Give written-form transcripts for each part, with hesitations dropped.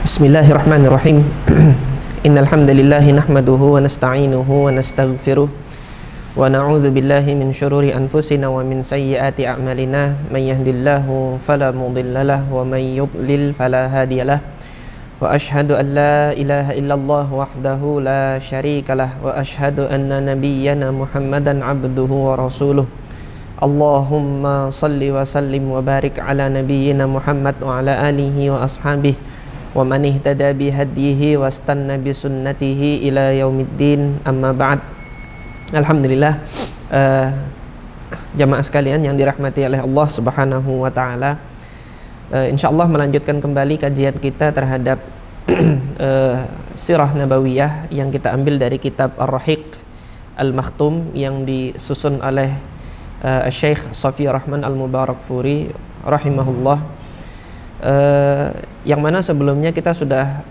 Bismillahirrahmanirrahim. Innal hamdalillah nahmaduhu wa nasta'inuhu wa nastaghfiruh wa na'udzu billahi min syururi anfusina wa min sayyiati a'malina. May yahdihillahu fala mudhillalah wa may yudlil fala hadiyalah. Wa asyhadu an la ilaha illallah wahdahu la syarikalah wa asyhadu anna nabiyyana Muhammadan abduhu wa rasuluh. Allahumma salli wa sallim wa barik ala nabiyyina Muhammad wa ala alihi wa ashabihi wa man ihtada bihadyihi wastanna bisunnatihi ila yaumiddin, amma ba'd. Alhamdulillah, jamaah sekalian yang dirahmati oleh Allah Subhanahu wa taala, insyaallah melanjutkan kembali kajian kita terhadap sirah nabawiyah yang kita ambil dari kitab Ar-Rahiq Al-Makhtum yang disusun oleh Syekh Shafiyur Rahman Al-Mubarakfuri rahimahullah. Yang mana sebelumnya kita sudah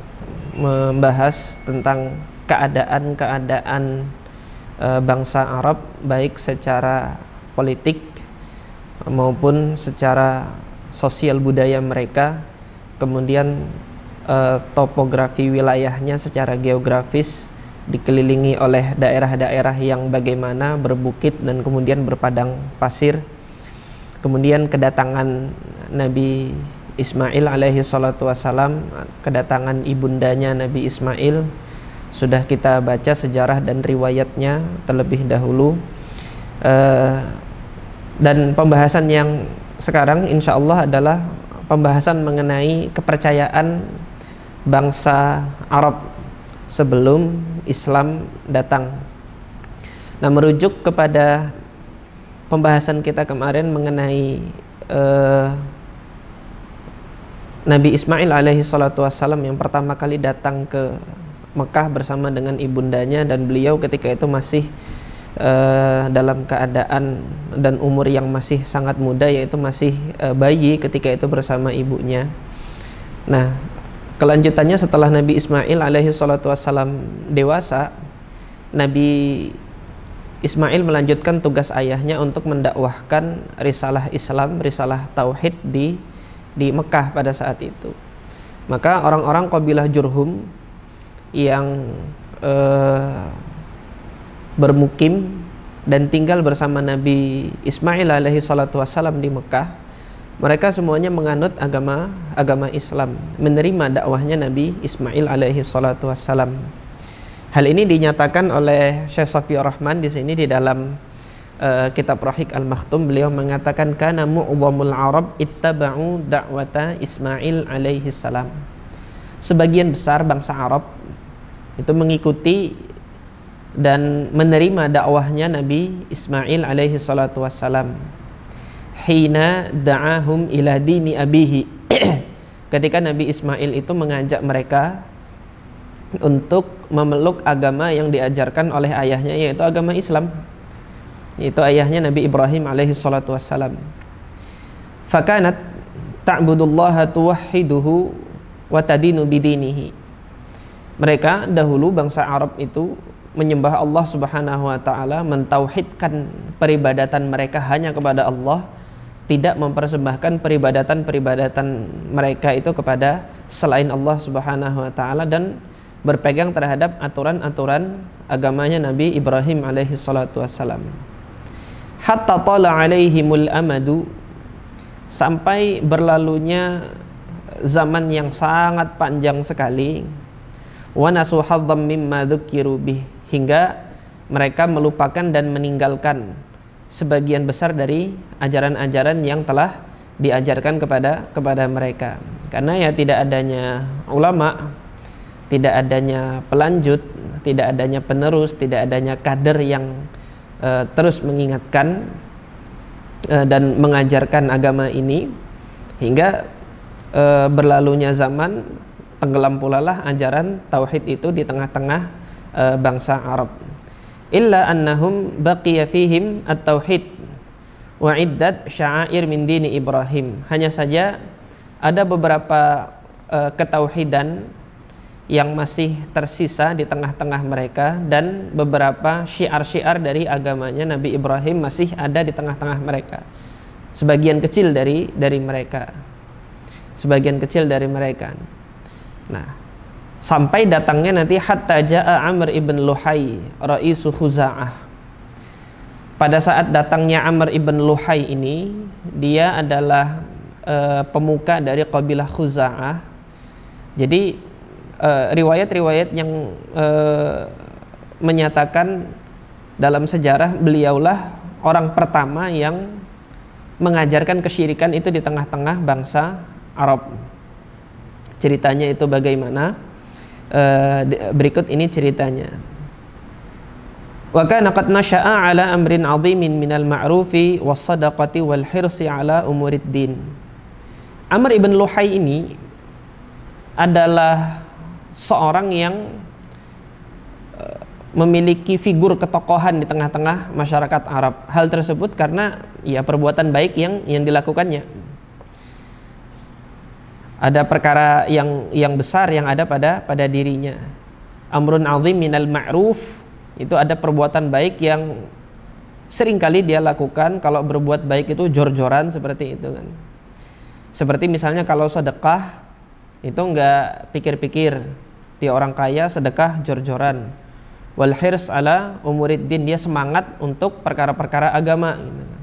membahas tentang keadaan bangsa Arab, baik secara politik maupun secara sosial budaya mereka, kemudian topografi wilayahnya secara geografis dikelilingi oleh daerah-daerah yang bagaimana berbukit dan kemudian berpadang pasir. Kemudian kedatangan Nabi Ismail alaihi salatu wassalam, kedatangan ibundanya Nabi Ismail, sudah kita baca sejarah dan riwayatnya terlebih dahulu. Dan pembahasan yang sekarang insya Allah adalah pembahasan mengenai kepercayaan bangsa Arab sebelum Islam datang. Nah, merujuk kepada pembahasan kita kemarin mengenai Nabi Ismail alaihi salatu wassalam yang pertama kali datang ke Mekah bersama dengan ibundanya, dan beliau ketika itu masih dalam keadaan dan umur yang masih sangat muda, yaitu masih bayi ketika itu bersama ibunya. Nah, kelanjutannya setelah Nabi Ismail alaihi salatu wassalam dewasa, Nabi Ismail melanjutkan tugas ayahnya untuk mendakwahkan risalah Islam, risalah tauhid di Mekah pada saat itu. Maka orang-orang kabilah Jurhum yang bermukim dan tinggal bersama Nabi Ismail alaihi salatu wassalam di Mekah, mereka semuanya menganut agama Islam, menerima dakwahnya Nabi Ismail alaihi salatu wassalam. Hal ini dinyatakan oleh Syekh Shafiyur Rahman di sini di dalam kitab Rahiq Al-Makhtum. Beliau mengatakan kana mu'dhamul Arab ittaba'u da'wata Ismail alaihi salam. Sebagian besar bangsa Arab itu mengikuti dan menerima dakwahnya Nabi Ismail alaihi salatu wassalam. Hina da'ahum ila dini abihi. Ketika Nabi Ismail itu mengajak mereka untuk memeluk agama yang diajarkan oleh ayahnya, yaitu agama Islam, itu ayahnya Nabi Ibrahim alaihi salatu wassalam. Fakanat ta'budullaha tuwahhiduhu wa tadinu bidinihi. Mereka dahulu bangsa Arab itu menyembah Allah Subhanahu wa taala, mentauhidkan peribadatan mereka hanya kepada Allah, tidak mempersembahkan peribadatan mereka itu kepada selain Allah Subhanahu wa taala, dan berpegang terhadap aturan-aturan agamanya Nabi Ibrahim alaihi salatu wassalam. Hatta tala alaihimul amadu, sampai berlalunya zaman yang sangat panjang sekali. Wa nasu hadzam mimma dzukiru bih, hingga mereka melupakan dan meninggalkan sebagian besar dari ajaran-ajaran yang telah diajarkan kepada mereka. Karena ya tidak adanya ulama, tidak adanya pelanjut, tidak adanya penerus, tidak adanya kader yang terus mengingatkan dan mengajarkan agama ini, hingga berlalunya zaman tenggelam pula lah ajaran tauhid itu di tengah-tengah bangsa Arab. Illa annahum baqiya fihim at-tauhid wa iddat sya'air min dini Ibrahim. Hanya saja ada beberapa ketauhidan yang masih tersisa di tengah-tengah mereka, dan beberapa syiar-syiar dari agamanya Nabi Ibrahim masih ada di tengah-tengah mereka. Sebagian kecil dari mereka. Nah, sampai datangnya nanti hatta jaa Amr ibn Luhai raisu Khuza'ah. Pada saat datangnya Amr ibn Luhai ini, dia adalah pemuka dari kabilah Khuza'ah. Jadi riwayat-riwayat yang menyatakan dalam sejarah beliaulah orang pertama yang mengajarkan kesyirikan itu di tengah-tengah bangsa Arab. Ceritanya itu bagaimana? Berikut ini ceritanya. Wa kana qad nasha'a ala amrin 'azimin minal ma'rufi was sadaqati wal hirsi ala umurid din. Amr ibn Luhai ini adalah seorang yang memiliki figur ketokohan di tengah-tengah masyarakat Arab. Hal tersebut karena ya perbuatan baik yang dilakukannya. Ada perkara yang besar yang ada pada dirinya. Amrun azim minal ma'ruf, itu ada perbuatan baik yang seringkali dia lakukan. Kalau berbuat baik itu jor-joran seperti itu kan. Seperti misalnya kalau sedekah itu enggak pikir-pikir, dia orang kaya sedekah jor-joran. Wal hirs ala umuriddin, dia semangat untuk perkara-perkara agama gitu kan.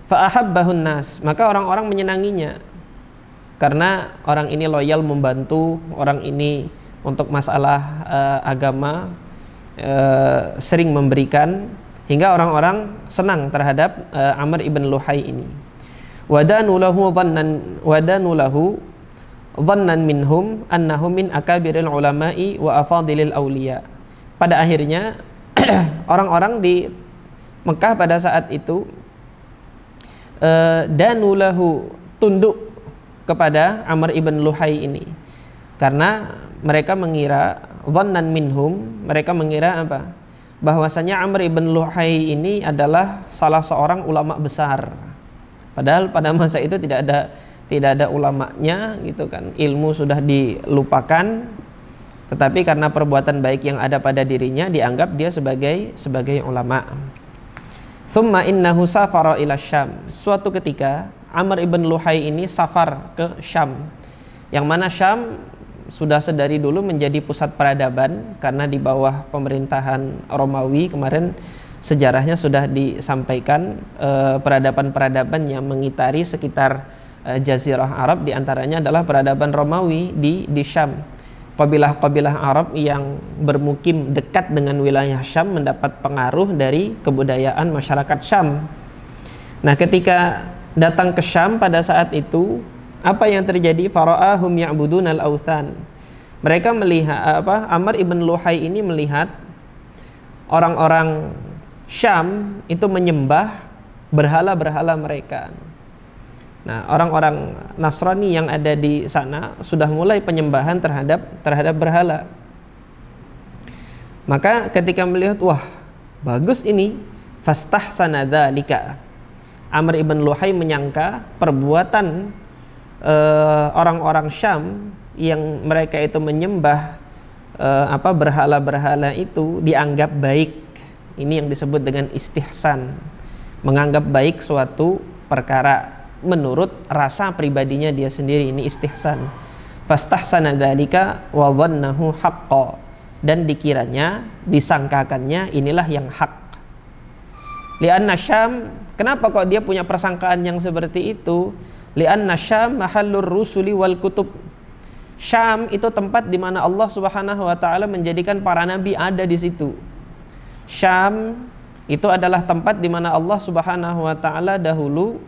Fa ahabbahun nas, maka orang-orang menyenanginya karena orang ini loyal membantu, orang ini untuk masalah agama sering memberikan, hingga orang-orang senang terhadap Amr ibn Luhai ini. Wadanu lahu dhannan minhum annahu min akabiril ulama'i wa afadilil awliya. Pada akhirnya orang-orang di Mekah pada saat itu danulahu, tunduk kepada Amr ibn Luhai ini, karena mereka mengira dhannan minhum, mereka mengira apa? Bahwasanya Amr ibn Luhai ini adalah salah seorang ulama besar. Padahal pada masa itu tidak ada ulamanya gitu kan, ilmu sudah dilupakan, tetapi karena perbuatan baik yang ada pada dirinya dianggap dia sebagai ulama. Thumma innahu safara ila Syam. Suatu ketika Amr ibn Luhai ini safar ke Syam, yang mana Syam sudah sedari dulu menjadi pusat peradaban karena di bawah pemerintahan Romawi. Kemarin sejarahnya sudah disampaikan, peradaban-peradaban yang mengitari sekitar Jazirah Arab, diantaranya adalah peradaban Romawi di Syam. Kabilah-kabilah Arab yang bermukim dekat dengan wilayah Syam mendapat pengaruh dari kebudayaan masyarakat Syam. Nah, ketika datang ke Syam pada saat itu, apa yang terjadi? Fara'ahum ya'budunal authan. Mereka melihat Amr ibn Luhai ini melihat orang-orang Syam itu menyembah berhala-berhala mereka. Nah, orang-orang Nasrani yang ada di sana sudah mulai penyembahan terhadap berhala. Maka ketika melihat, wah, bagus ini, fastahsana dzalika. Amr ibn Luhai menyangka perbuatan orang-orang Syam yang mereka itu menyembah berhala-berhala itu dianggap baik. Ini yang disebut dengan istihsan, menganggap baik suatu perkara menurut rasa pribadinya dia sendiri. Ini istihsan. Fastahsana dzalika wa dhannahu haqqan, dan dikiranya, disangkakannya inilah yang hak. Li'anna Syam, kenapa kok dia punya persangkaan yang seperti itu? Li'anna Syam mahallur rusuli wal kutub. Syam itu tempat di mana Allah Subhanahu wa taala menjadikan para nabi ada di situ. Syam itu adalah tempat di mana Allah Subhanahu wa taala dahulu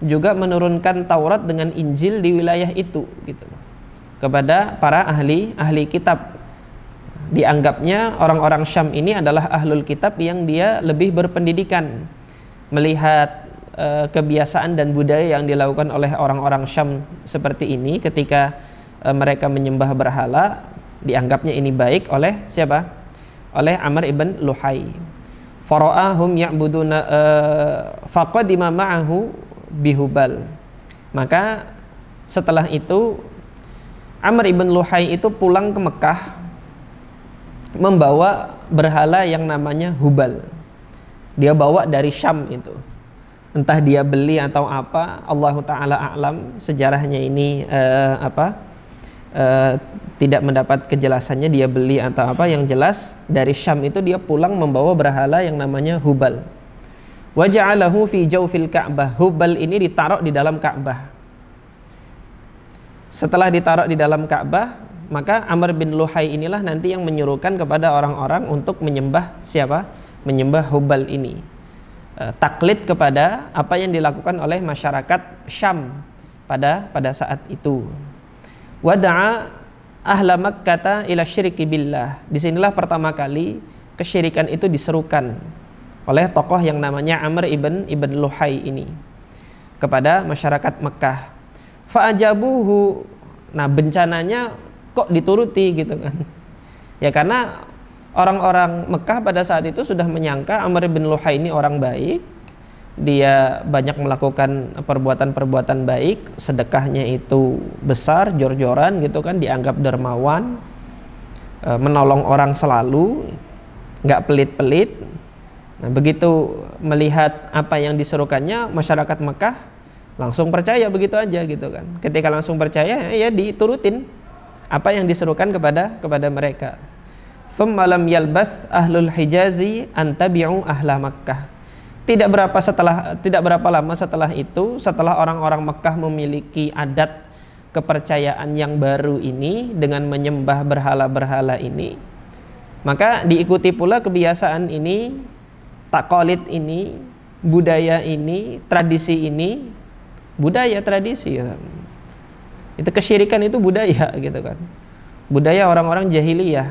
juga menurunkan Taurat dengan Injil di wilayah itu gitu, kepada para ahli kitab. Dianggapnya orang-orang Syam ini adalah ahlul kitab yang dia lebih berpendidikan. Melihat kebiasaan dan budaya yang dilakukan oleh orang-orang Syam seperti ini, ketika mereka menyembah berhala, dianggapnya ini baik oleh siapa? Oleh Amr ibn Luhai. Fara'ahum ya'buduna faqadima ma'ahu bihubal. Maka setelah itu Amr ibn Luhai itu pulang ke Mekah membawa berhala yang namanya Hubal. Dia bawa dari Syam itu. Entah dia beli atau apa, Allah Ta'ala a'lam. Sejarahnya ini tidak mendapat kejelasannya dia beli atau apa, yang jelas dari Syam itu dia pulang membawa berhala yang namanya Hubal. Wa ja'alahu fi jawfil Ka'bah. Hubal ini ditaruh di dalam Ka'bah. Setelah ditaruh di dalam Ka'bah, maka Amr bin Luhai inilah nanti yang menyuruhkan kepada orang-orang untuk menyembah siapa? Menyembah Hubal ini. Taklid kepada apa yang dilakukan oleh masyarakat Syam pada saat itu. Wada'a ahla Makkah ila syirki billah. Disinilah pertama kali kesyirikan itu diserukan oleh tokoh yang namanya Amr ibn Luhai ini kepada masyarakat Mekah. Fa'ajabuhu. Nah, bencananya kok dituruti gitu kan? Ya karena orang-orang Mekah pada saat itu sudah menyangka Amr bin Luhai ini orang baik. Dia banyak melakukan perbuatan-perbuatan baik, sedekahnya itu besar, jor-joran gitu kan, dianggap dermawan, menolong orang selalu, nggak pelit-pelit. Nah, begitu melihat apa yang diserukannya, masyarakat Mekah langsung percaya begitu aja gitu kan. Ketika langsung percaya, ya diturutin apa yang diserukan kepada mereka. Tsumma lam yalbath ahlul hijazi an tabi'u ahla Makkah. Tidak berapa lama setelah itu, setelah orang-orang Mekah memiliki adat kepercayaan yang baru ini dengan menyembah berhala-berhala ini, maka diikuti pula kebiasaan ini, takolid ini, budaya ini, tradisi ini, budaya tradisi. Itu kesyirikan itu budaya gitu kan. Budaya orang-orang jahiliyah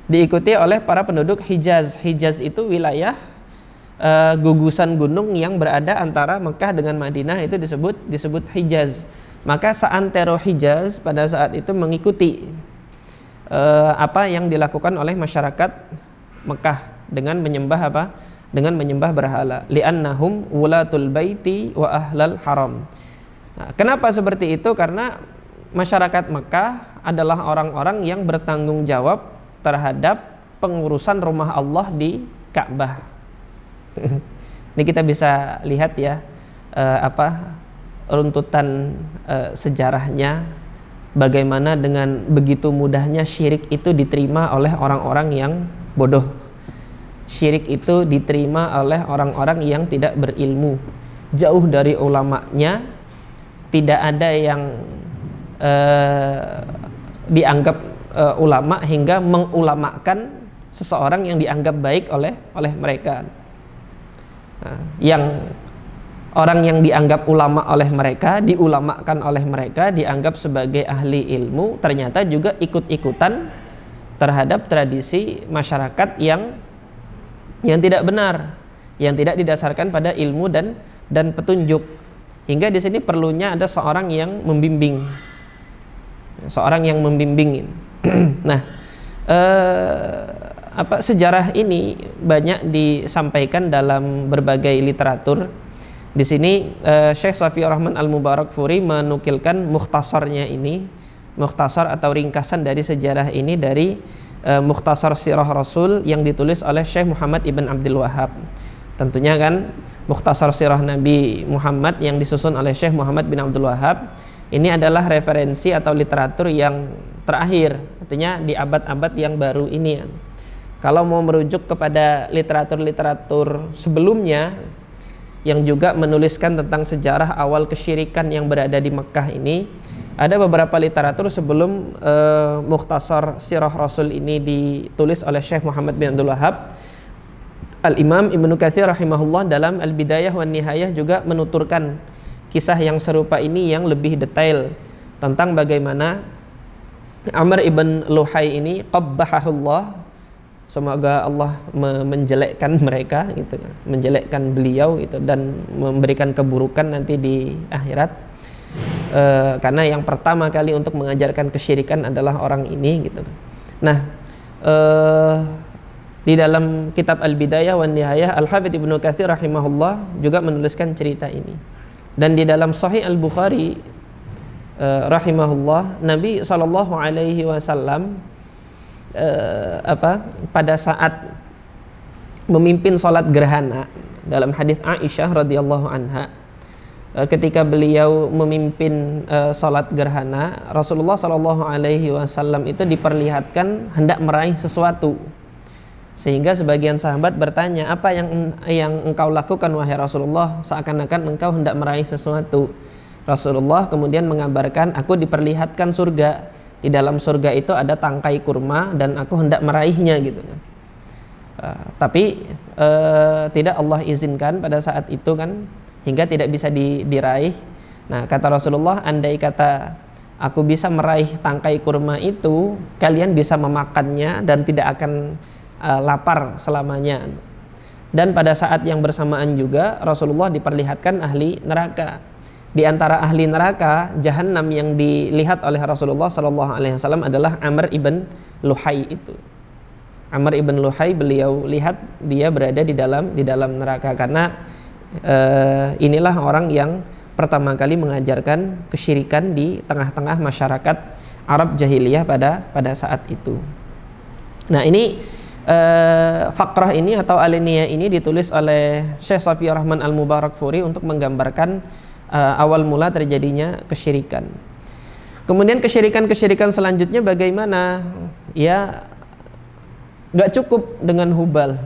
diikuti oleh para penduduk Hijaz. Hijaz itu wilayah gugusan gunung yang berada antara Mekah dengan Madinah, itu disebut Hijaz. Maka seantero Hijaz pada saat itu mengikuti apa yang dilakukan oleh masyarakat Mekah dengan menyembah apa? Dengan menyembah berhala. Li'annahum wulatul baiti wa ahlal haram. Nah, kenapa seperti itu? Karena masyarakat Mekah adalah orang-orang yang bertanggung jawab terhadap pengurusan rumah Allah di Ka'bah. Ini kita bisa lihat ya runtutan sejarahnya, bagaimana dengan begitu mudahnya syirik itu diterima oleh orang-orang yang bodoh. Syirik itu diterima oleh orang-orang yang tidak berilmu, jauh dari ulamanya. Tidak ada yang dianggap ulama hingga mengulamakan seseorang yang dianggap baik oleh mereka. Nah, yang orang yang dianggap ulama oleh mereka, diulamakan oleh mereka, dianggap sebagai ahli ilmu, ternyata juga ikut-ikutan terhadap tradisi masyarakat yang tidak benar, yang tidak didasarkan pada ilmu dan petunjuk. Hingga di sini perlunya ada seorang yang membimbing, Nah, sejarah ini banyak disampaikan dalam berbagai literatur. Di sini Syekh Safiur Rahman Al-Mubarakfuri menukilkan mukhtasarnya ini, mukhtasar atau ringkasan dari sejarah ini dari Mukhtasar Sirah Rasul yang ditulis oleh Syekh Muhammad Ibn Abdul Wahhab. Tentunya kan Mukhtasar Sirah Nabi Muhammad yang disusun oleh Syekh Muhammad bin Abdul Wahhab ini adalah referensi atau literatur yang terakhir, artinya di abad-abad yang baru ini. Kalau mau merujuk kepada literatur-literatur sebelumnya yang juga menuliskan tentang sejarah awal kesyirikan yang berada di Mekah ini, ada beberapa literatur sebelum Mukhtasar Sirah Rasul ini ditulis oleh Syekh Muhammad bin Abdul Wahhab. Al-Imam Ibnu Katsir rahimahullah dalam Al-Bidayah wan Nihayah juga menuturkan kisah yang serupa ini yang lebih detail tentang bagaimana Amr ibn Luhai ini qabbahahullah, semoga Allah menjelekkan mereka gitu, menjelekkan beliau itu dan memberikan keburukan nanti di akhirat, karena yang pertama kali untuk mengajarkan kesyirikan adalah orang ini gitu. Nah, di dalam kitab Al-Bidayah wan Nihayah Al-Hafidz Ibnu Katsir rahimahullah juga menuliskan cerita ini. Dan di dalam Sahih Al-Bukhari rahimahullah, Nabi SAW pada saat memimpin sholat gerhana, dalam hadis Aisyah radhiyallahu anha, ketika beliau memimpin salat gerhana, Rasulullah Shallallahu Alaihi Wasallam itu diperlihatkan hendak meraih sesuatu, sehingga sebagian sahabat bertanya, apa yang engkau lakukan wahai Rasulullah, seakan-akan engkau hendak meraih sesuatu. Rasulullah kemudian mengabarkan, aku diperlihatkan surga, di dalam surga itu ada tangkai kurma dan aku hendak meraihnya gitu kan. Tapi tidak Allah izinkan pada saat itu kan, hingga tidak bisa diraih. Nah, kata Rasulullah, andai kata aku bisa meraih tangkai kurma itu, kalian bisa memakannya dan tidak akan lapar selamanya. Dan pada saat yang bersamaan juga Rasulullah diperlihatkan ahli neraka. Di antara ahli neraka Jahannam yang dilihat oleh Rasulullah SAW adalah Amr ibn Luhai itu. Amr ibn Luhai, beliau lihat dia berada di dalam neraka karena inilah orang yang pertama kali mengajarkan kesyirikan di tengah-tengah masyarakat Arab jahiliyah pada saat itu. Nah, ini fakrah ini atau alinea ini ditulis oleh Syekh Shafiyur Rahman Al-Mubarakfuri untuk menggambarkan awal mula terjadinya kesyirikan. Kemudian kesyirikan selanjutnya bagaimana? Ya, gak cukup dengan Hubal,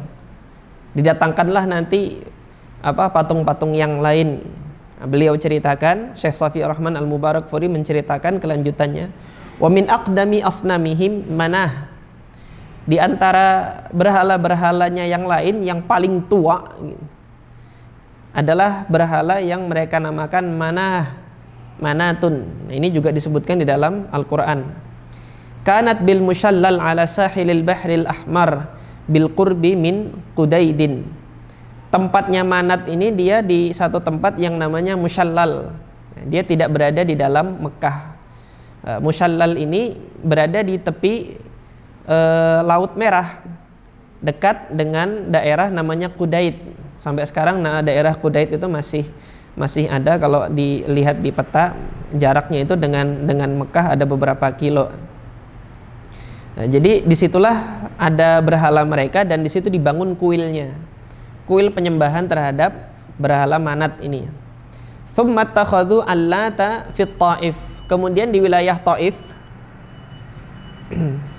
didatangkanlah nanti patung-patung yang lain. Beliau ceritakan, Syekh Shafiyur Rahman Al-Mubarakfuri menceritakan kelanjutannya, wa min aqdami asnamihim Manah, di antara berhala-berhalanya yang lain yang paling tua adalah berhala yang mereka namakan Manatun. Nah, ini juga disebutkan di dalam Al-Quran. Kanat bil mushallal ala sahilil bahril ahmar bil qurbi min Qudaydin. Tempatnya Manat ini dia di satu tempat yang namanya Mushallal. Dia tidak berada di dalam Mekah. Mushallal ini berada di tepi Laut Merah, dekat dengan daerah namanya Qudayd. Sampai sekarang daerah Qudayd itu masih ada. Kalau dilihat di peta, jaraknya itu dengan Mekah ada beberapa kilo. Nah, jadi disitulah ada berhala mereka dan disitu dibangun kuilnya, kuil penyembahan terhadap berhala Manat ini. Tsumma takhadhu allata fit Taif. Kemudian di wilayah Taif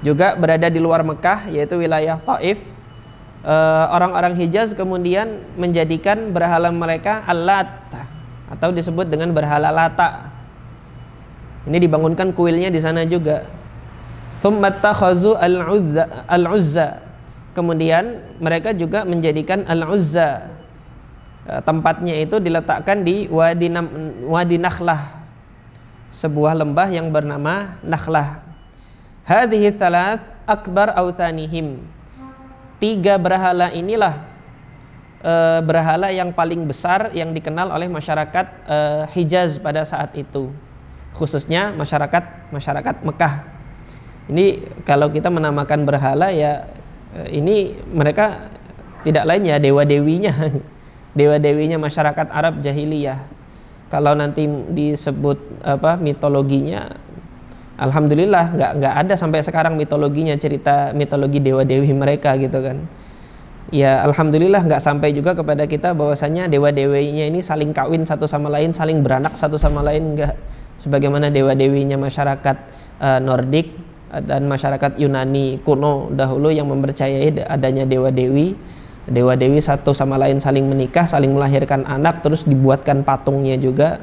juga berada di luar Mekah, yaitu wilayah Taif, orang-orang Hijaz kemudian menjadikan berhala mereka Allat, atau disebut dengan berhala Lata. Ini dibangunkan kuilnya di sana juga. Tsumma takhazu al-Uzza. Kemudian mereka juga menjadikan Al-Uzza. Tempatnya itu diletakkan di Wadi Nakhlah, sebuah lembah yang bernama Nakhlah. Hadhihi thalath akbar awthanihim. 3 berhala inilah berhala yang paling besar yang dikenal oleh masyarakat Hijaz pada saat itu, khususnya masyarakat Mekah. Ini kalau kita menamakan berhala, ya ini mereka tidak lain ya dewa-dewinya dewa-dewinya masyarakat Arab jahiliyah. Kalau nanti disebut mitologinya, alhamdulillah nggak ada sampai sekarang mitologinya, cerita mitologi dewa-dewi mereka gitu kan. Ya alhamdulillah nggak sampai juga kepada kita bahwasanya dewa-dewinya ini saling kawin satu sama lain, saling beranak satu sama lain, nggak. Sebagaimana dewa-dewinya masyarakat Nordik dan masyarakat Yunani kuno dahulu yang mempercayai adanya dewa-dewi satu sama lain saling menikah, saling melahirkan anak, terus dibuatkan patungnya juga.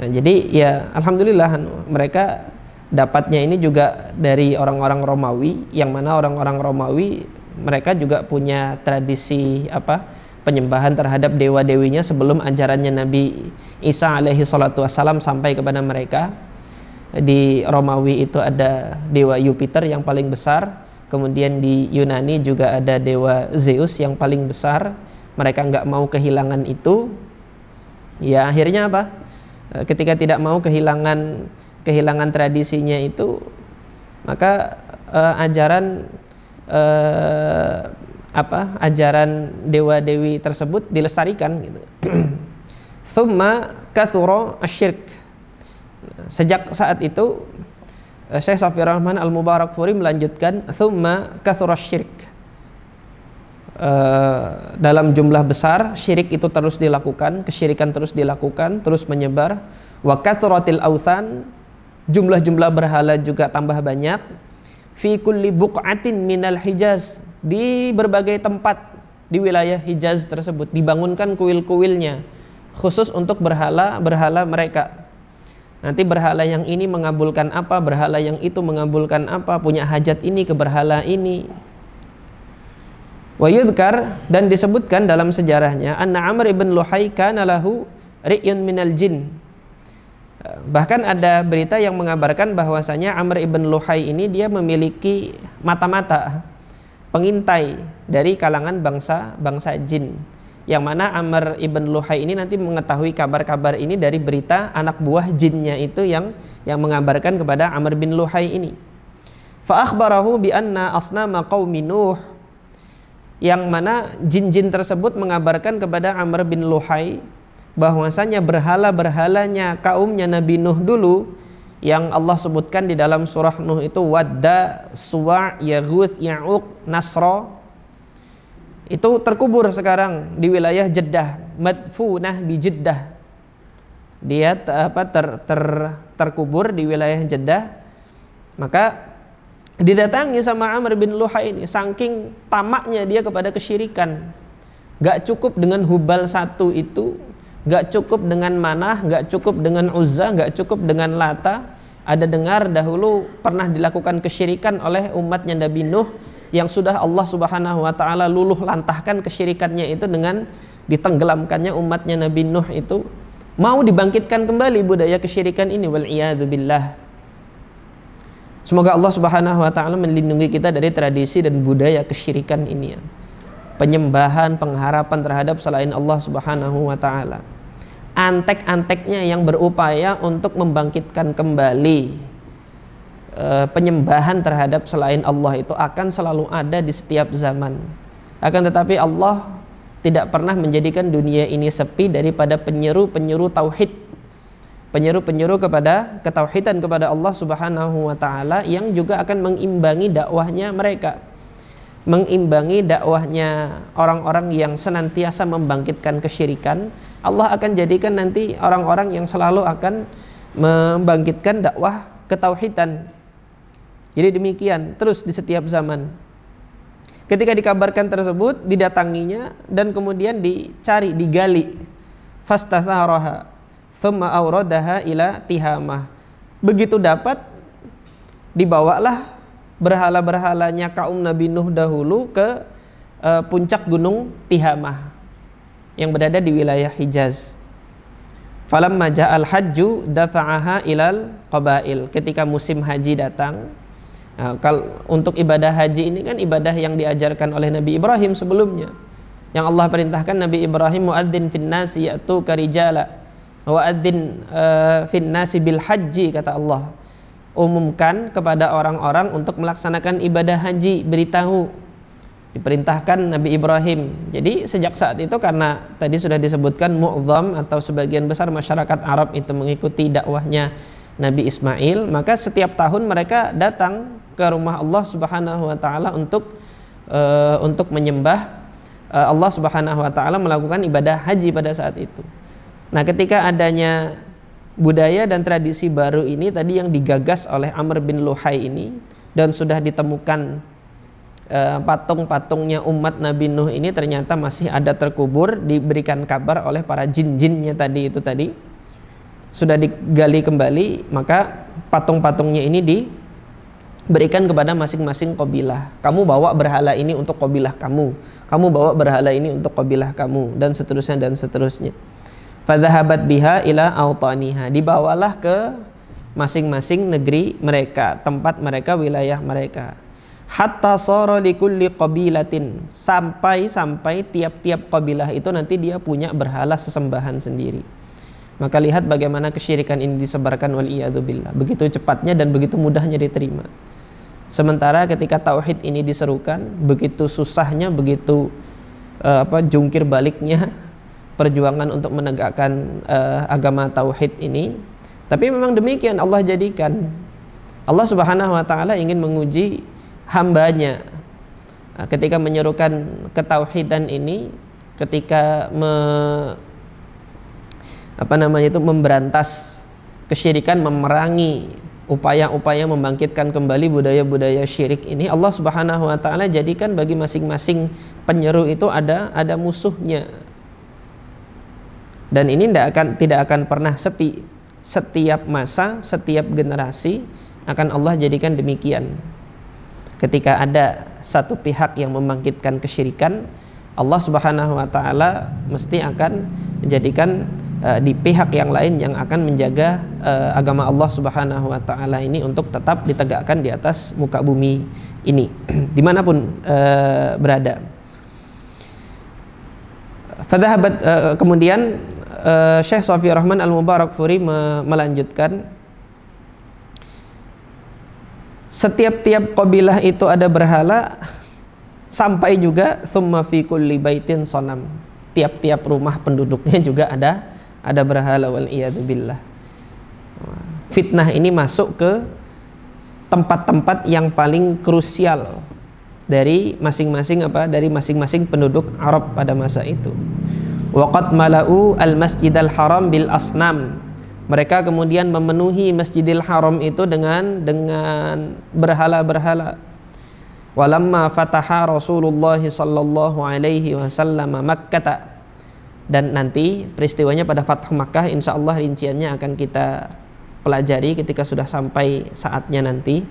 Nah, jadi ya alhamdulillah mereka dapatnya ini juga dari orang-orang Romawi, yang mana orang-orang Romawi mereka juga punya tradisi penyembahan terhadap dewa-dewinya sebelum ajarannya Nabi Isa alaihi salatu wassalam sampai kepada mereka. Di Romawi itu ada dewa Jupiter yang paling besar, kemudian di Yunani juga ada dewa Zeus yang paling besar. Mereka nggak mau kehilangan itu. Ya akhirnya apa? Ketika tidak mau kehilangan tradisinya itu, maka ajaran dewa-dewi tersebut dilestarikan gitu. Tsumma kathura asyirk. Sejak saat itu Syekh Shafiyur Rahman Al-Mubarakfuri melanjutkan, tsumma kathura asyirk. dalam jumlah besar, syirik itu terus dilakukan, kesyirikan terus dilakukan, terus menyebar. Wa kathratil authan, jumlah-jumlah berhala juga tambah banyak. Fi kulli buq'atin minal Hijaz, di berbagai tempat di wilayah Hijaz tersebut dibangunkan kuil-kuilnya khusus untuk berhala-berhala mereka. Nanti berhala yang ini mengabulkan apa, berhala yang itu mengabulkan apa, punya hajat ini ke berhala ini. Wa yudhkar, dan disebutkan dalam sejarahnya, anna Amr ibn Luhai kana lahu ri'yun minal jin. Bahkan ada berita yang mengabarkan bahwasanya Amr ibn Luhai ini dia memiliki mata-mata pengintai dari kalangan bangsa jin. Yang mana Amr ibn Luhai ini nanti mengetahui kabar-kabar ini dari berita anak buah jinnya itu yang mengabarkan kepada Amr bin Luhai ini. Fa akhbarahu bi anna asnama qaumi Nuh, yang mana jin-jin tersebut mengabarkan kepada Amr bin Luhai bahwasanya berhala-berhalanya kaumnya Nabi Nuh dulu yang Allah sebutkan di dalam surah Nuh itu Wadda, Suwa', Yaghut, Ya'uq, Nasra, itu terkubur sekarang di wilayah Jeddah, madfunah bi Jeddah. Dia terkubur di wilayah Jeddah. Maka didatangi sama Amr bin Luhai ini, saking tamaknya dia kepada kesyirikan. Gak cukup dengan Hubal satu itu, gak cukup dengan Manah, gak cukup dengan Uzza, gak cukup dengan Lata. Ada dengar dahulu pernah dilakukan kesyirikan oleh umatnya Nabi Nuh, yang sudah Allah Subhanahu wa ta'ala luluh lantahkan kesyirikannya itu dengan ditenggelamkannya umatnya Nabi Nuh itu. Mau dibangkitkan kembali budaya kesyirikan ini, wal iyadzu billah. Semoga Allah Subhanahu wa ta'ala melindungi kita dari tradisi dan budaya kesyirikan ini, penyembahan, pengharapan terhadap selain Allah Subhanahu wa ta'ala. Antek-anteknya yang berupaya untuk membangkitkan kembali penyembahan terhadap selain Allah itu akan selalu ada di setiap zaman. Akan tetapi Allah tidak pernah menjadikan dunia ini sepi daripada penyeru-penyeru tauhid, penyeru-penyeru kepada ketauhidan kepada Allah Subhanahu wa ta'ala, yang juga akan mengimbangi dakwahnya mereka, mengimbangi dakwahnya orang-orang yang senantiasa membangkitkan kesyirikan. Allah akan jadikan nanti orang-orang yang selalu akan membangkitkan dakwah ketauhidan. Jadi demikian terus di setiap zaman. Ketika dikabarkan tersebut, didatanginya dan kemudian dicari, digali. Fastatharaha thumma awradaha ila Tihamah. Begitu dapat, dibawalah berhala-berhalanya kaum Nabi Nuh dahulu ke puncak gunung Tihamah yang berada di wilayah Hijaz. Falamma ja'al hajju dafa'aha ilal qabail. Ketika musim haji datang, kalau untuk ibadah haji ini kan ibadah yang diajarkan oleh Nabi Ibrahim sebelumnya, yang Allah perintahkan Nabi Ibrahim, muadzin fin nasi ya'tuka rijala wa adzin fin nasi bil haji, kata Allah. Umumkan kepada orang-orang untuk melaksanakan ibadah haji, beritahu, diperintahkan Nabi Ibrahim. Jadi sejak saat itu, karena tadi sudah disebutkan mu'dzam atau sebagian besar masyarakat Arab itu mengikuti dakwahnya Nabi Ismail, maka setiap tahun mereka datang ke rumah Allah Subhanahu wa ta'ala untuk menyembah Allah Subhanahu wa ta'ala, melakukan ibadah haji pada saat itu. Nah, ketika adanya budaya dan tradisi baru ini tadi yang digagas oleh Amr bin Luhai ini, dan sudah ditemukan patung-patungnya umat Nabi Nuh ini ternyata masih ada terkubur, diberikan kabar oleh para jin-jinnya tadi itu tadi, sudah digali kembali, maka patung-patungnya ini diberikan kepada masing-masing qabilah. Kamu bawa berhala ini untuk qabilah kamu, kamu bawa berhala ini untuk qabilah kamu, dan seterusnya dan seterusnya. Fadhahabat biha ila autaniha, dibawalah ke masing-masing negeri mereka, tempat mereka, wilayah mereka. Hatta sara likulli qabilatin, sampai tiap-tiap qabilah itu nanti dia punya berhala sesembahan sendiri. Maka lihat bagaimana kesyirikan ini disebarkan, wal iyadzu billah. Begitu cepatnya dan begitu mudahnya diterima. Sementara ketika tauhid ini diserukan, begitu susahnya, begitu jungkir baliknya perjuangan untuk menegakkan agama tauhid ini. Tapi memang demikian Allah jadikan. Allah Subhanahu wa ta'ala ingin menguji hambanya, ketika menyerukan ketauhidan ini, ketika memberantas kesyirikan, memerangi upaya-upaya membangkitkan kembali budaya-budaya syirik ini, Allah Subhanahu wa taala jadikan bagi masing-masing penyeru itu ada musuhnya. Dan ini tidak akan pernah sepi. Setiap masa, setiap generasi akan Allah jadikan demikian. Ketika ada satu pihak yang membangkitkan kesyirikan, Allah Subhanahu wa taala mesti akan menjadikan di pihak yang lain yang akan menjaga agama Allah Subhanahu wa taala ini untuk tetap ditegakkan di atas muka bumi ini dimanapun berada. Fadhahabat, kemudian Syekh Shafi'i Rahman Al-Mubarakfuri melanjutkan, setiap-tiap qabilah itu ada berhala, sampai juga thumma fi kulli baitin sonam, tiap-tiap rumah penduduknya juga ada berhala, wal iyadu billah. Fitnah ini masuk ke tempat-tempat yang paling krusial dari masing-masing penduduk Arab pada masa itu. Waqad mala'u al-masjidal haram bil asnam, mereka kemudian memenuhi Masjidil Haram itu dengan berhala-berhala. Walamma fataha Rasulullah sallallahu alaihi wasallam Makkah, dan nanti peristiwanya pada Fathu Makkah insyaallah rinciannya akan kita pelajari ketika sudah sampai saatnya nanti.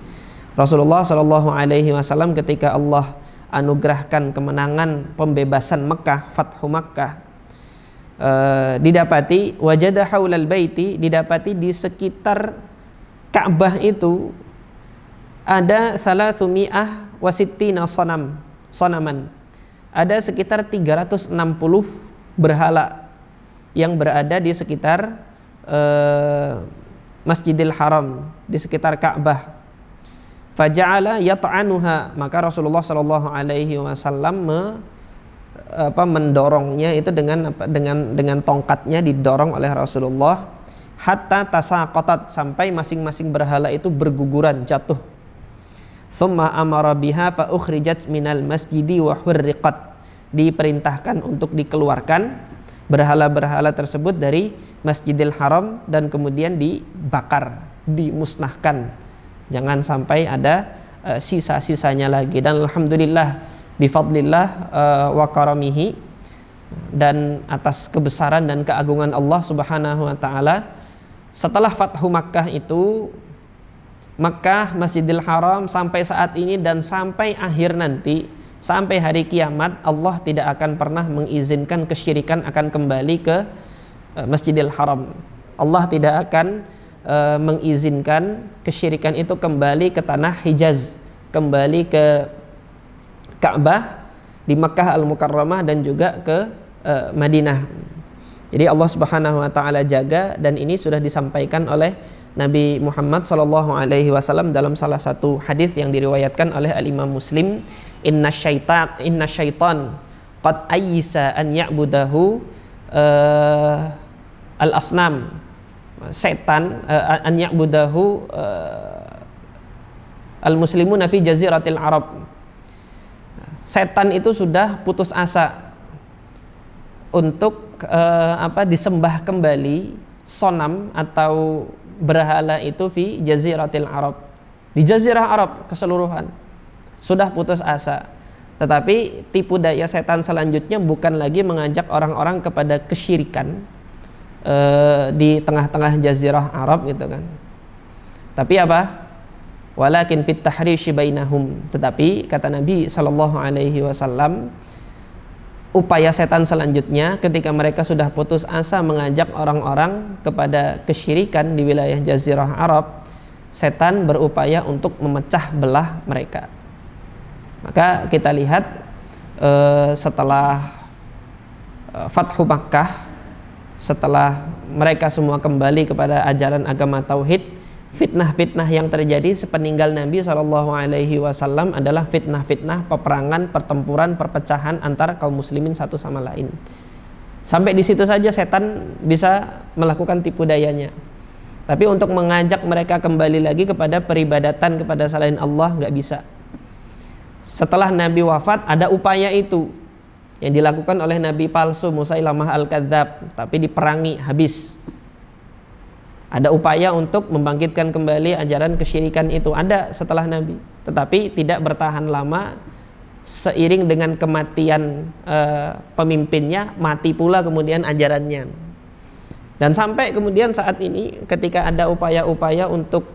Rasulullah sallallahu alaihi wasallam ketika Allah anugerahkan kemenangan pembebasan Makkah, Fathu Makkah, didapati wajada haulal baiti, didapati di sekitar Ka'bah itu ada 360 sonaman, ada sekitar 360 berhala yang berada di sekitar Masjidil Haram, di sekitar Ka'bah. Faja'ala yat'anuha, maka Rasulullah sallallahu alaihi wasallam mendorongnya itu dengan tongkatnya, didorong oleh Rasulullah, hatta tasaqatat, sampai masing-masing berhala itu berguguran, jatuh. Tsumma amara biha fa ukhrijat minal masjidi wa hurriqat, diperintahkan untuk dikeluarkan berhala-berhala tersebut dari Masjidil Haram dan kemudian dibakar, dimusnahkan, jangan sampai ada sisa-sisanya lagi. Dan alhamdulillah bifadlillah wa karamihi, dan atas kebesaran dan keagungan Allah Subhanahu wa taala, setelah Fathu Makkah itu, Makkah, Masjidil Haram sampai saat ini dan sampai akhir nanti, sampai hari kiamat, Allah tidak akan pernah mengizinkan kesyirikan akan kembali ke Masjidil Haram. Allah tidak akan mengizinkan kesyirikan itu kembali ke tanah Hijaz, kembali ke Ka'bah di Makkah Al-Mukarramah dan juga ke Madinah. Jadi Allah Subhanahu wa taala jaga, dan ini sudah disampaikan oleh Nabi Muhammad sallallahu alaihi wasallam dalam salah satu hadis yang diriwayatkan oleh Al-Imam Muslim, inna syaitan qad ayyisa an ya'budahu al-asnam, setan an ya'budahu al-muslimuna fi jaziratil Arab. Setan itu sudah putus asa untuk disembah kembali sonam atau berhala itu fi jaziratil Arab, di jazirah Arab keseluruhan sudah putus asa. Tetapi tipu daya setan selanjutnya bukan lagi mengajak orang-orang kepada kesyirikan di tengah-tengah jazirah Arab gitu kan, tapi apa? Walakin fit tahrishi bainahum, tetapi kata Nabi sallallahu alaihi wasallam, upaya setan selanjutnya ketika mereka sudah putus asa mengajak orang-orang kepada kesyirikan di wilayah jazirah Arab, setan berupaya untuk memecah belah mereka. Maka kita lihat setelah Fathu Makkah, setelah mereka semua kembali kepada ajaran agama tauhid, fitnah-fitnah yang terjadi sepeninggal Nabi SAW adalah fitnah-fitnah peperangan, pertempuran, perpecahan antara kaum muslimin satu sama lain. Sampai di situ saja setan bisa melakukan tipu dayanya. Tapi untuk mengajak mereka kembali lagi kepada peribadatan kepada selain Allah nggak bisa. setelah Nabi wafat ada upaya itu yang dilakukan oleh Nabi palsu Musailamah al-Kadzab, tapi diperangi habis. Ada upaya untuk membangkitkan kembali ajaran kesyirikan itu, ada setelah Nabi, tetapi tidak bertahan lama. Seiring dengan kematian pemimpinnya, mati pula kemudian ajarannya. Dan sampai kemudian saat ini ketika ada upaya-upaya untuk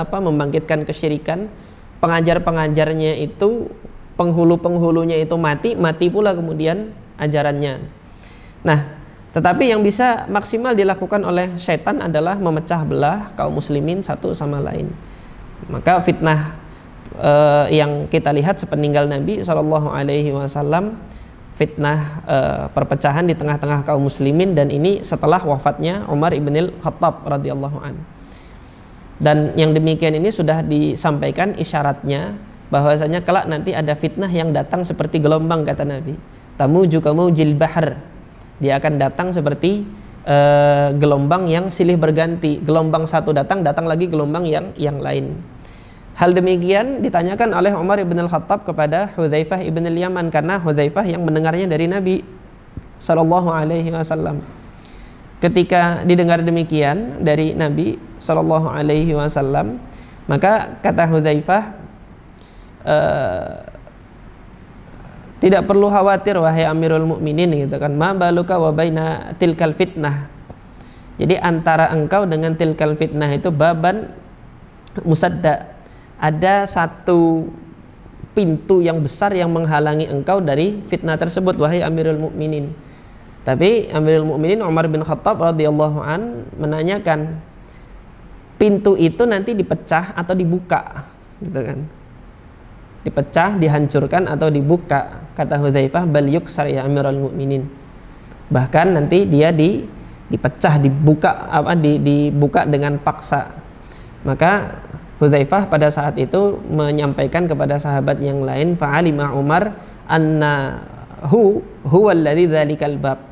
membangkitkan kesyirikan, pengajar-pengajarnya itu, penghulu-penghulunya itu mati pula kemudian ajarannya. Nah, tetapi yang bisa maksimal dilakukan oleh setan adalah memecah belah kaum muslimin satu sama lain. Maka fitnah yang kita lihat sepeninggal Nabi SAW, fitnah perpecahan di tengah-tengah kaum muslimin, dan ini setelah wafatnya Umar ibn al-Khattab radhiyallahu an. Dan yang demikian ini sudah disampaikan isyaratnya bahwasanya kelak nanti ada fitnah yang datang seperti gelombang, kata Nabi. Tamuju kamaujil bahr, dia akan datang seperti gelombang yang silih berganti. Gelombang satu datang lagi gelombang yang lain. Hal demikian ditanyakan oleh Umar ibn al-Khattab kepada Hudzaifah ibn al-Yaman, karena Hudzaifah yang mendengarnya dari Nabi sallallahu alaihi wasallam. Ketika didengar demikian dari Nabi sallallahu alaihi wasallam, maka kata Hudzaifah, tidak perlu khawatir wahai Amirul Mukminin, gitu kan, ma baluka wa baina tilkal fitnah. Jadi antara engkau dengan tilkal fitnah itu baban musadda, ada satu pintu yang besar yang menghalangi engkau dari fitnah tersebut wahai Amirul Mukminin. Tapi Amirul Mukminin Umar bin Khattab radhiyallahu an menanyakan, pintu itu nanti dipecah atau dibuka, gitu kan? Dipecah, dihancurkan atau dibuka? Kata Hudzaifah, bal yuksar ya Amirul Mukminin. Bahkan nanti dia dipecah, dibuka dengan paksa. Maka Hudzaifah pada saat itu menyampaikan kepada sahabat yang lain, fa'alima Umar anna huwa alladzi dzalikal bab.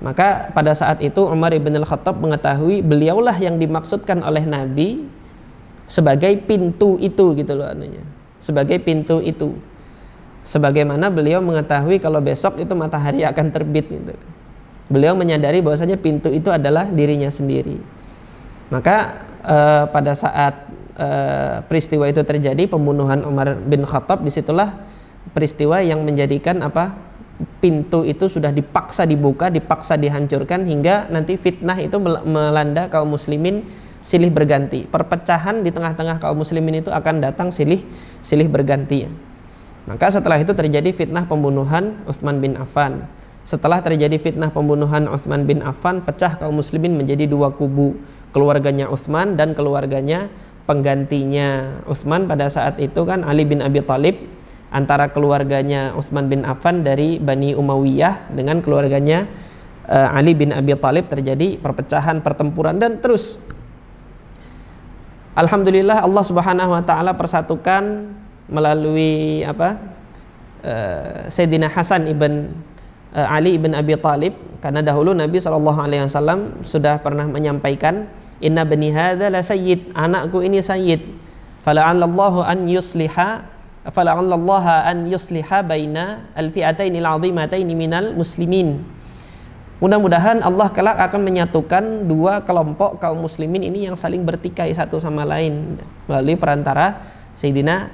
Maka pada saat itu Umar ibn al-Khattab mengetahui beliaulah yang dimaksudkan oleh Nabi sebagai pintu itu, gitu loh anunya. Sebagai pintu itu. Sebagaimana beliau mengetahui kalau besok itu matahari akan terbit, gitu. Beliau menyadari bahwasanya pintu itu adalah dirinya sendiri. Maka pada saat peristiwa itu terjadi, pembunuhan Umar bin Khattab, disitulah peristiwa yang menjadikan pintu itu sudah dipaksa dibuka, dipaksa dihancurkan, hingga nanti fitnah itu melanda kaum muslimin silih berganti. Perpecahan di tengah-tengah kaum muslimin itu akan datang silih berganti. Maka setelah itu terjadi fitnah pembunuhan Utsman bin Affan. Setelah terjadi fitnah pembunuhan Utsman bin Affan, pecah kaum muslimin menjadi dua kubu, keluarganya Utsman dan keluarganya penggantinya Utsman pada saat itu kan Ali bin Abi Thalib. Antara keluarganya Utsman bin Affan dari Bani Umayyah dengan keluarganya Ali bin Abi Thalib terjadi perpecahan, pertempuran, dan terus alhamdulillah Allah Subhanahu wa taala persatukan melalui Sayyidina Hasan ibn Ali ibn Abi Thalib, karena dahulu Nabi SAW sudah pernah menyampaikan, inna bani hadza la sayyid, anakku ini sayyid, fala'allallahu an yusliha baina al-fi'ataini al-'azimataini minal muslimin. Mudah-mudahan Allah kelak akan menyatukan dua kelompok kaum muslimin ini yang saling bertikai satu sama lain melalui perantara Sayyidina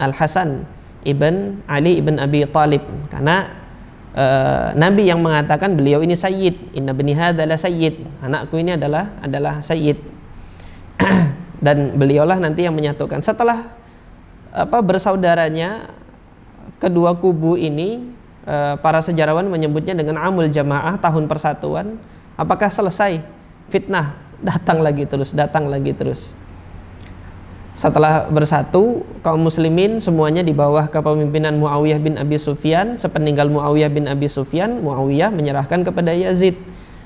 Al-Hasan ibn Ali ibn Abi Thalib, karena Nabi yang mengatakan beliau ini sayyid, inna bani hadza la sayyid, anakku ini adalah sayyid. Dan beliaulah nanti yang menyatukan. Setelah bersaudaranya kedua kubu ini, para sejarawan menyebutnya dengan amul jamaah, tahun persatuan. Apakah selesai? Fitnah datang lagi terus. Setelah bersatu, kaum muslimin semuanya di bawah kepemimpinan Muawiyah bin Abi Sufyan. Sepeninggal Muawiyah bin Abi Sufyan, Muawiyah menyerahkan kepada Yazid.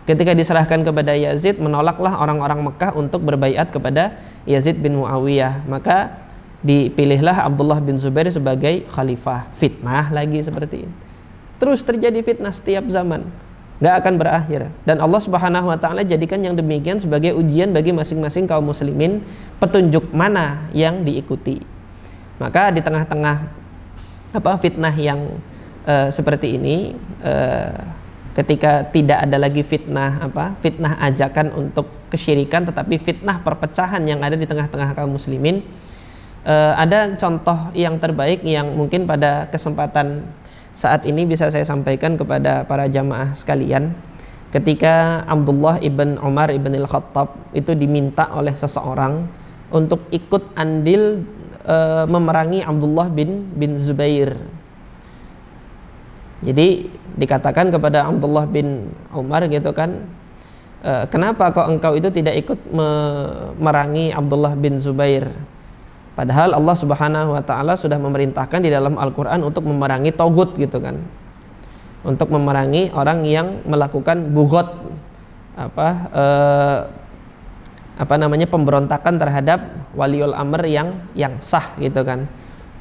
Ketika diserahkan kepada Yazid, menolaklah orang-orang Mekah untuk berbaiat kepada Yazid bin Muawiyah. Maka dipilihlah Abdullah bin Zubair sebagai khalifah. Fitnah lagi seperti ini. Terus terjadi fitnah setiap zaman, gak akan berakhir. Dan Allah Subhanahu wa taala jadikan yang demikian sebagai ujian bagi masing-masing kaum muslimin, petunjuk mana yang diikuti. Maka di tengah-tengah fitnah yang seperti ini, ketika tidak ada lagi fitnah ajakan untuk kesyirikan, tetapi fitnah perpecahan yang ada di tengah-tengah kaum muslimin, ada contoh yang terbaik yang mungkin pada kesempatan saat ini bisa saya sampaikan kepada para jamaah sekalian. Ketika Abdullah ibn Umar ibn al-Khattab itu diminta oleh seseorang untuk ikut andil memerangi Abdullah bin Zubair. Jadi dikatakan kepada Abdullah bin Umar gitu kan, kenapa kok engkau itu tidak ikut memerangi Abdullah bin Zubair? Padahal Allah Subhanahu wa taala sudah memerintahkan di dalam Al-Qur'an untuk memerangi togut gitu kan. Untuk memerangi orang yang melakukan bughat, pemberontakan terhadap waliul amr yang sah gitu kan.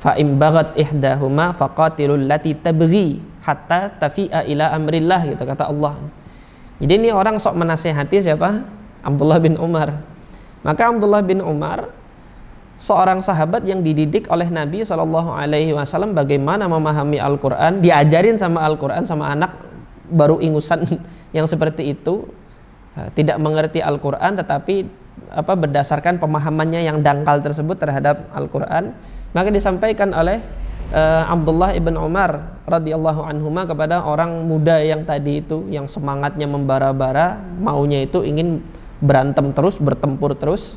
Fa im baghat ihdahuma faqatilul lati tabghi hatta tafi'a ila amrillah gitu kata Allah. Jadi ini orang sok menasihati siapa? Abdullah bin Umar. Maka Abdullah bin Umar seorang sahabat yang dididik oleh Nabi SAW bagaimana memahami Al-Quran, diajarin sama Al-Quran sama anak baru ingusan yang seperti itu, tidak mengerti Al-Quran tetapi berdasarkan pemahamannya yang dangkal tersebut terhadap Al-Quran, maka disampaikan oleh Abdullah ibn Umar radhiyallahu anhuma kepada orang muda yang tadi itu, yang semangatnya membara-bara, maunya itu ingin berantem terus, bertempur terus.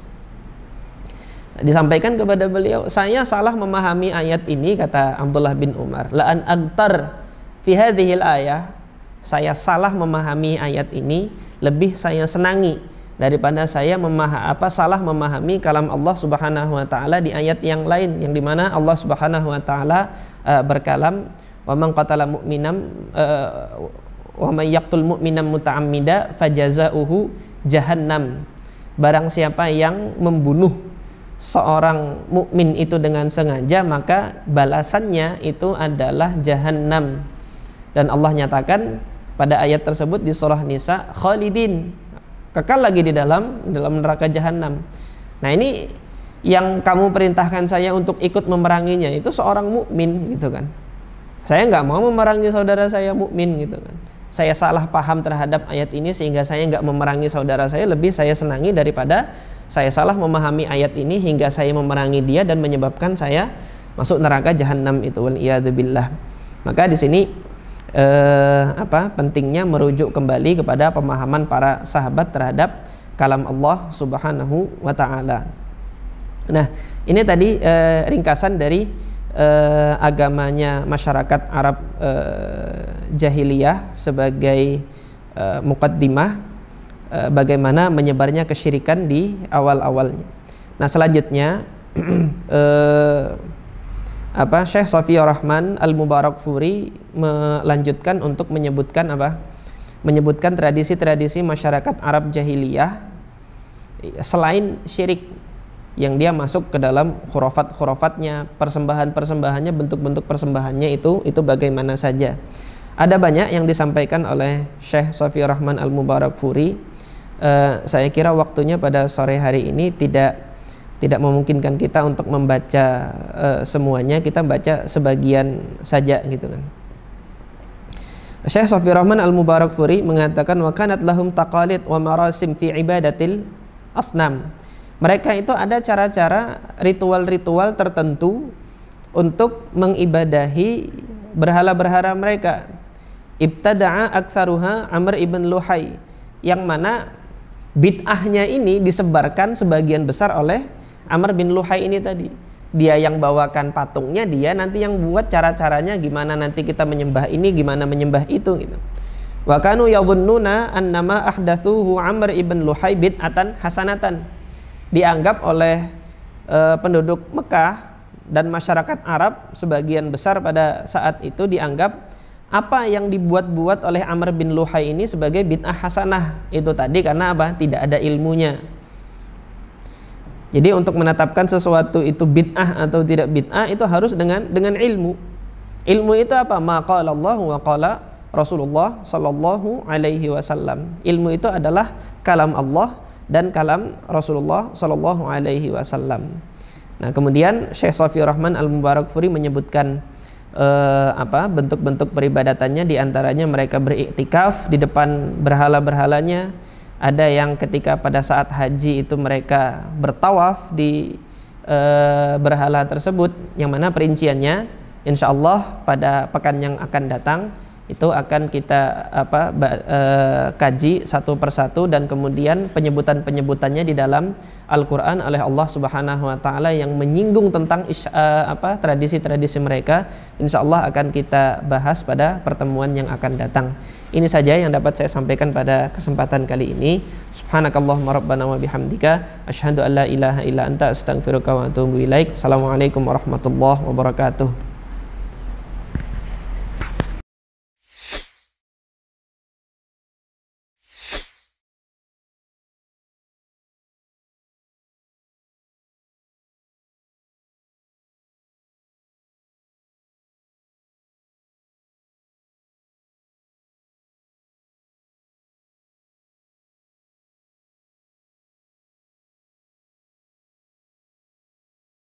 Disampaikan kepada beliau, saya salah memahami ayat ini, kata Abdullah bin Umar. La an agtar fi hadhil ayah, saya salah memahami ayat ini, lebih saya senangi daripada saya salah memahami kalam Allah Subhanahu wa taala di ayat yang lain, yang dimana Allah Subhanahu wa taala berkalam, wa man qatala mu'minan wa may yaqtul mu'minan muta'ammida fajazauhu jahannam. Barang siapa yang membunuh seorang mukmin itu dengan sengaja, maka balasannya itu adalah jahannam. Dan Allah nyatakan pada ayat tersebut di surah Nisa, khalidin, kekal lagi di dalam neraka jahannam. Nah, ini yang kamu perintahkan saya untuk ikut memeranginya itu seorang mukmin gitu kan. Saya nggak mau memerangi saudara saya mukmin gitu kan. Saya salah paham terhadap ayat ini sehingga saya nggak memerangi saudara saya, lebih saya senangi daripada saya salah memahami ayat ini hingga saya memerangi dia dan menyebabkan saya masuk neraka jahanam itu, wal iyadzubillah. Maka di sini pentingnya merujuk kembali kepada pemahaman para sahabat terhadap kalam Allah Subhanahu wa taala. Nah, ini tadi ringkasan dari agamanya masyarakat Arab jahiliyah sebagai muqaddimah bagaimana menyebarnya kesyirikan di awal-awalnya. Nah, selanjutnya Syekh Shafiyur Rahman Al-Mubarakfuri melanjutkan untuk menyebutkan tradisi-tradisi masyarakat Arab jahiliyah selain syirik, yang dia masuk ke dalam khurafat-khurafatnya, persembahan-persembahannya, bentuk-bentuk persembahannya itu bagaimana saja. Ada banyak yang disampaikan oleh Syekh Shafiyur Rahman Al-Mubarakfuri. Saya kira waktunya pada sore hari ini tidak memungkinkan kita untuk membaca semuanya, kita baca sebagian saja gitu kan. Syekh Shafiyur Rahman Al-Mubarakfuri mengatakan, wa kanat lahum taqalid wa marasim fi ibadatil asnam. Mereka itu ada cara-cara, ritual-ritual tertentu untuk mengibadahi berhala-berhala mereka. Ibtada'a aktsaruha Amr ibn Luhai, yang mana bid'ahnya ini disebarkan sebagian besar oleh Amr bin Luhai ini tadi. Dia yang bawakan patungnya, dia nanti yang buat cara-caranya gimana nanti kita menyembah ini, gimana menyembah itu gitu. Wa kanu yadhunnuna annama ahdatsuhu Amr ibn Luhai bid'atan hasanatan. Dianggap oleh penduduk Mekah dan masyarakat Arab sebagian besar pada saat itu dianggap apa yang dibuat-buat oleh Amr bin Luhai ini sebagai bid'ah hasanah. Itu tadi karena apa? Tidak ada ilmunya. Jadi untuk menetapkan sesuatu itu bid'ah atau tidak bid'ah itu harus dengan ilmu. Ilmu itu apa? Ma qala Allah wa qala Rasulullah sallallahu alaihi wasallam. Ilmu itu adalah kalam Allah dan kalam Rasulullah sallallahu alaihi wasallam. Nah, kemudian Syekh Shafiur Rahman Al-Mubarakfuri menyebutkan bentuk-bentuk peribadatannya, diantaranya mereka beriktikaf di depan berhala-berhalanya. Ada yang ketika pada saat haji itu mereka bertawaf di berhala tersebut, yang mana perinciannya insya Allah pada pekan yang akan datang itu akan kita kaji satu persatu, dan kemudian penyebutannya di dalam Al-Quran oleh Allah Subhanahu Wa Taala yang menyinggung tentang tradisi-tradisi mereka, insya Allah akan kita bahas pada pertemuan yang akan datang. Ini saja yang dapat saya sampaikan pada kesempatan kali ini. Subhanakallahumma rabbana wa bihamdika asyhadu an la ilaha illa anta astaghfiruka wa atubu ilaik. Assalamualaikum warahmatullahi wabarakatuh.